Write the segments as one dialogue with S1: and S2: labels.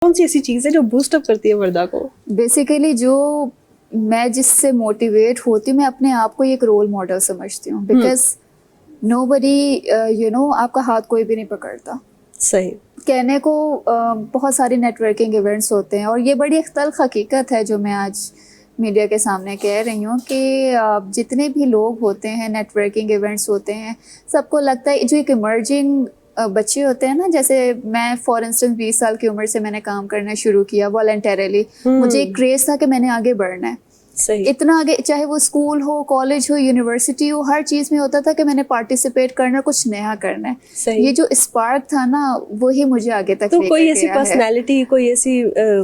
S1: کون سی ایسی چیز ہے جو بوسٹ اپ کرتی ہے وردہ کو؟
S2: بیسیکلی جو میں جس سے موٹیویٹ ہوتی ہوں، میں اپنے آپ کو ایک رول ماڈل سمجھتی ہوں، بیکاز نو بڈی آپ کا ہاتھ کوئی بھی نہیں پکڑتا.
S1: صحیح.
S2: کہنے کو بہت ساری نیٹ ورکنگ ایونٹس ہوتے ہیں، اور یہ بڑی ایک تلخ حقیقت ہے جو میں آج میڈیا کے سامنے کہہ رہی ہوں کہ جتنے بھی لوگ ہوتے ہیں، نیٹ ورکنگ ایونٹس ہوتے ہیں، سب کو لگتا ہے جو ایک ایمرجنگ بچے ہوتے ہیں نا، جیسے میں فار انسٹنس 20 سال کی عمر سے میں نے کام کرنا شروع کیا والنٹریلی. مجھے ایک کریز تھا کہ میں نے آگے بڑھنا ہے.
S1: صحیح.
S2: اتنا آگے، چاہے وہ اسکول ہو، کالج ہو، یونیورسٹی ہو، ہر چیز میں ہوتا تھا کہ میں نے پارٹیسپیٹ کرنا، کچھ نیا کرنا ہے.
S1: صحیح.
S2: یہ جو اسپارک تھا نا، وہی مجھے آگے تک
S1: تو
S2: لے
S1: کوئی
S2: کر
S1: ایسی
S2: گیا ہے.
S1: پرسنالٹی، کوئی ایسی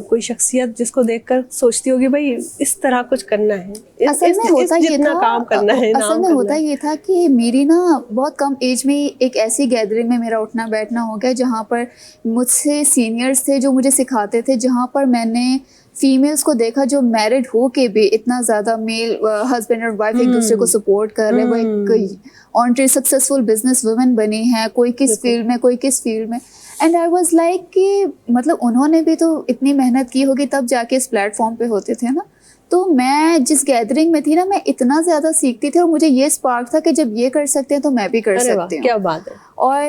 S1: کوئی شخصیت جس کو دیکھ کر سوچتی ہوگی بھائی اس طرح کچھ کرنا ہے،
S2: اصل میں ہوتا یہ
S1: جتنا
S2: تھا،
S1: کام کرنا ہے،
S2: اصل میں ہوتا یہ تھا کہ میری نا بہت کم ایج میں ایک ایسی گیدرنگ میں میرا اٹھنا بیٹھنا ہو گیا جہاں پر مجھ سے سینئرس تھے جو مجھے سکھاتے تھے، جہاں پر میں نے فیمیلس کو دیکھا جو میرڈ ہو کے بھی اتنا زیادہ میل ہسبینڈ اور وائف ایک دوسرے کو سپورٹ کر رہے. وہ ایک آنٹری سکسیزفل بزنس وومن بنی ہیں، کوئی کس فیلڈ میں، کوئی کس فیلڈ میں. اینڈ آئی واز لائک کہ مطلب انہوں نے بھی تو اتنی محنت کی ہوگی تب جا کے اس پلیٹ فارم پہ ہوتے تھے نا. تو میں جس گیدرنگ میں تھی نا، میں اتنا زیادہ سیکھتی تھی، اور مجھے یہ اسپارک تھا کہ جب یہ کر سکتے ہیں تو میں بھی کر سکتی ہوں.
S1: کیا بات ہے.
S2: اور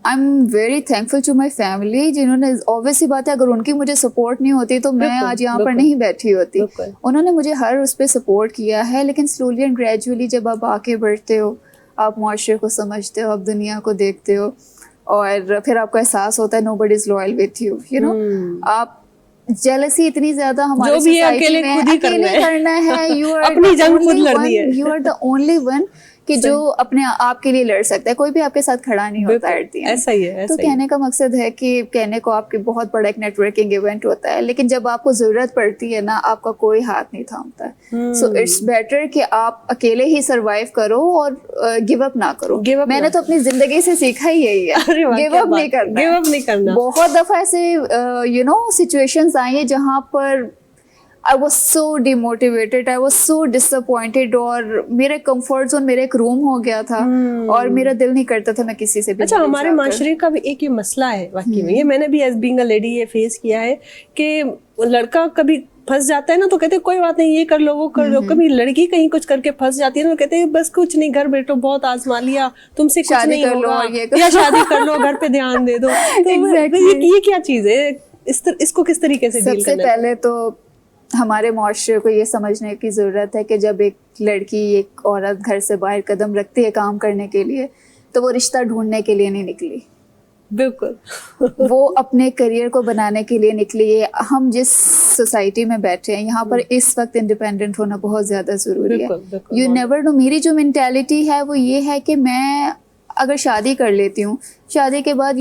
S2: I am very thankful to my family, جنہوں نے obvious سی بات ہے اگر ان کی مجھے سپورٹ نہیں ہوتی تو میں آج یہاں پر نہیں بیٹھی ہوتی. انہوں نے مجھے ہر اس پہ سپورٹ کیا ہے. لیکن سلولی اینڈ گریجولی جب آپ آگے بڑھتے ہو، آپ معاشرے کو سمجھتے ہو، آپ دنیا کو دیکھتے ہو، اور پھر آپ کو احساس ہوتا ہے nobody is loyal with you, you know. آپ جیلسی اتنی زیادہ ہمارے سوسائٹی میں اکیلے کرنا ہے. You are the only one کہ جو اپنے آپ کے لیے لڑ سکتا ہے، کوئی بھی آپ کے ساتھ کھڑا نہیں ہوتا ہے.
S1: ایسا ہی ہے.
S2: تو کہنے کا مقصد ہے کہ کہنے کو آپ کے بہت بڑا ایک نیٹ ورکنگ ایونٹ ہوتا ہے، لیکن جب آپ کو ضرورت پڑتی ہے نا، آپ کا کوئی ہاتھ نہیں تھامتا ہے. سو اٹس بیٹر کہ آپ اکیلے ہی سروائیو کرو اور گیو اپ نہ کرو. میں نے تو اپنی زندگی سے سیکھا ہی یہی ہے، گیو اپ نہیں کرنا. بہت دفعہ ایسے سچویشنز آئی ہیں جہاں پر I was so demotivated, I was so disappointed, اور میرے کمفرٹ زون میرے ایک روم ہو گیا تھا، اور میرا دل نہیں کرتا تھا میں کسی سے بھی.
S1: اچھا، ہمارے معاشرے کا بھی ایک یہ مسئلہ ہے واقعی میں، یہ میں نے بھی ایز بینگ اے لیڈی یہ فیس کیا ہے کہ لڑکا کبھی پھنس جاتا ہے نا تو کہتے کوئی بات نہیں، یہ کر لو وہ کر لو. کبھی لڑکی کہیں کچھ کر کے پھنس جاتی ہے نا، کہتے ہیں بس کچھ نہیں، گھر بیٹھو، بہت آزما لیا، تم سے کچھ نہیں ہوگا، یا شادی کر لو، گھر پہ دھیان دے دو. یہ کیا چیز ہے، اس کو کس طریقے سے ڈیل کرنا ہے؟
S2: سب سے پہلے تو ہمارے معاشرے کو یہ سمجھنے کی ضرورت ہے کہ جب ایک لڑکی، ایک عورت گھر سے باہر قدم رکھتی ہے کام کرنے کے لیے، تو وہ رشتہ ڈھونڈنے کے لیے نہیں نکلی.
S1: بالکل.
S2: وہ اپنے کریئر کو بنانے کے لیے نکلی ہے. ہم جس سوسائٹی میں بیٹھے ہیں یہاں پر اس وقت انڈیپینڈنٹ ہونا بہت زیادہ ضروری ہے. You never know. میری جو مینٹیلٹی ہے وہ یہ ہے کہ میں اگر شادی کر لیتی ہوں، شادی کے بعد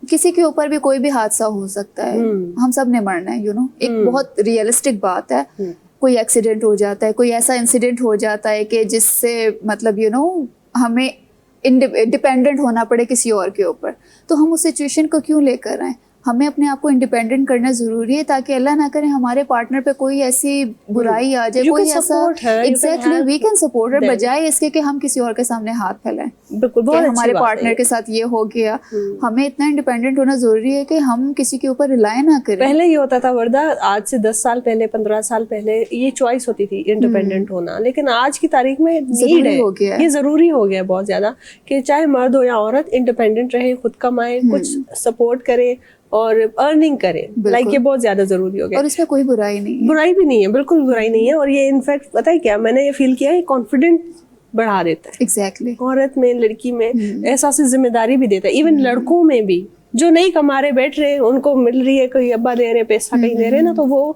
S2: کسی کے اوپر بھی کوئی بھی حادثہ ہو سکتا ہے، ہم سب نے مرنا ہے. ایک بہت ریئلسٹک بات ہے. کوئی ایکسیڈنٹ ہو جاتا ہے، کوئی ایسا انسیڈنٹ ہو جاتا ہے کہ جس سے مطلب ہمیں ڈپینڈنٹ ہونا پڑے کسی اور کے اوپر. تو ہم اس سچویشن کو کیوں لے کر آئیں؟ ہمیں اپنے آپ کو انڈیپینڈنٹ کرنا ضروری ہے تاکہ اللہ نہ کرے ہمارے پارٹنر پہ کوئی ایسی برائی آ جائے، کوئی ایسا. ایگزیکٹلی وی کین سپورٹ ہر، بجائے اس کے کہ ہم کسی اور کے سامنے ہاتھ پھیلائیں. بالکل، ہمارے پارٹنر کے ساتھ یہ ہو گیا. ہمیں اتنا انڈیپینڈنٹ ہونا ضروری ہے کہ ہم کسی کے اوپر ریلائی نہ کریں.
S1: پہلے یہ ہوتا تھا وردہ، آج سے 10 سال پہلے، 15 سال پہلے یہ چوائس ہوتی تھی انڈیپینڈنٹ ہونا، لیکن آج کی تاریخ میں نیڈ ہے، یہ ضروری ہو گیا بہت زیادہ کہ چاہے مرد ہو یا عورت انڈیپینڈنٹ رہے، خود کمائے، کچھ سپورٹ کرے اور ارننگ کرے. لائک یہ بہت زیادہ ضروری ہو گیا.
S2: اور اس میں کوئی برائی نہیں ہے،
S1: برائی بھی نہیں ہے، بالکل برائی نہیں ہے. اور یہ انفیکٹ پتہ ہے کیا میں نے یہ فیل کیا ہے، کانفیڈنٹ بڑھا دیتا ہے.
S2: ایگزیکٹلی.
S1: عورت میں، لڑکی میں احساس ذمہ داری بھی دیتا ہے. ایون لڑکوں میں بھی جو نہیں کما رہے بیٹھ رہے، ان کو مل رہی ہے، کوئی ابا دے رہے پیسہ کہیں دے رہے نا، تو وہ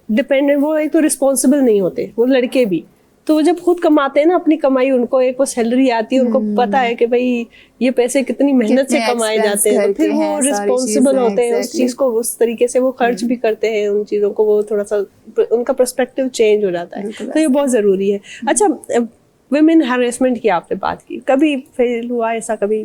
S1: ڈپینڈنٹ، وہ ایک تو رسپانسبل نہیں ہوتے. وہ لڑکے بھی تو وہ جب خود کماتے ہیں نا اپنی کمائی، ان کو ایک وہ سیلری آتی ہے، ان کو پتا ہے کہ بھائی یہ پیسے کتنی محنت سے کمائے جاتے ہیں، تو پھر وہ رسپانسبل ہوتے ہیں اس چیز کو، اس طریقے سے وہ خرچ بھی کرتے ہیں ان چیزوں کو. وہ تھوڑا سا ان کا پرسپیکٹو چینج ہو جاتا ہے. تو یہ بہت ضروری ہے. اچھا، ویمن ہیراسمنٹ کی آپ نے بات کی، کبھی فیل ہوا ایسا؟ کبھی